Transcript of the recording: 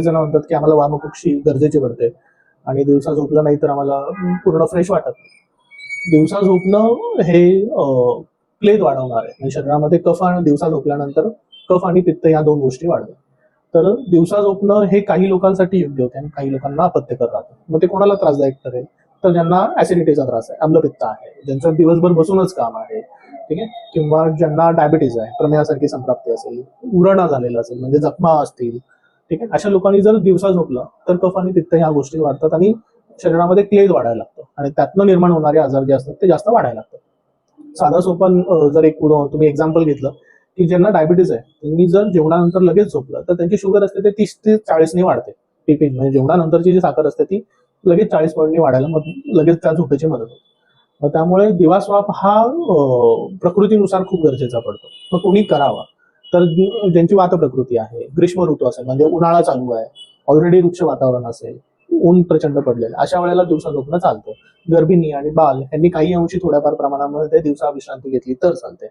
जण म्हणतात की आम्हाला वामकुक्षी गरजेची पडते आणि दिवसा झोपलं नाही तर आम्हाला पूर्ण फ्रेश वाटत नाही. दिवसा झोपणं हे प्लेग वाढवणार आहे. म्हणजे शरीरामध्ये कफ आणि दिवसा झोपल्यानंतर कफ आणि पित्त या दोन गोष्टी वाढतात. तर दिवसा झोपणं हे काही लोकांसाठी योग्य होते आणि काही लोकांना अपत्यकर राहतं. मग ते कोणाला त्रासदायक ठरेल? तर ज्यांना ऍसिडिटीचा त्रास आहे, आम्लपित्त आहे, ज्यांचं दिवसभर बसूनच काम आहे, ठीक आहे, किंवा ज्यांना डायबिटीज आहे, प्रमेहासारखी संप्राप्ती असेल, उरणा झालेला असेल, म्हणजे जखमा असतील, ठीक आहे, अशा लोकांनी जर दिवसा झोपलं तर कफ आणि पित्त ह्या गोष्टी वाढतात आणि शरीरामध्ये क्लेद वाढायला लागतो आणि त्यातनं निर्माण होणारे आजार जे असतात ते जास्त वाढायला लागतात. साधा सोपं जर एक तुम्ही एक्झाम्पल घेतलं की ज्यांना डायबिटीज आहे त्यांनी जर जेवणानंतर लगेच झोपलं तर त्यांची शुगर असते ते 30 ते 40 वाढते. पीपी म्हणजे जेवणानंतरची जी साखर असते ती लगेच 40 पॉईंटनी वाढायला मग लगेच त्या झोपेची मदत होते. मग त्यामुळे दिवास्वाप हा प्रकृतीनुसार खूप गरजेचा पडतो. मग कोणी करावा तर ज्यांची वात प्रकृती आहे, ग्रीष्म ऋतू असेल म्हणजे उन्हाळा चालू आहे, ऑलरेडी वृक्ष वातावरण असेल, ऊन प्रचंड पडलेलं, अशा वेळेला दिवसा झोपणं चालतं. गर्भिणी आणि बाल यांनी काही अंशी थोड्याफार प्रमाणामध्ये दिवसा विश्रांती घेतली तर चालते.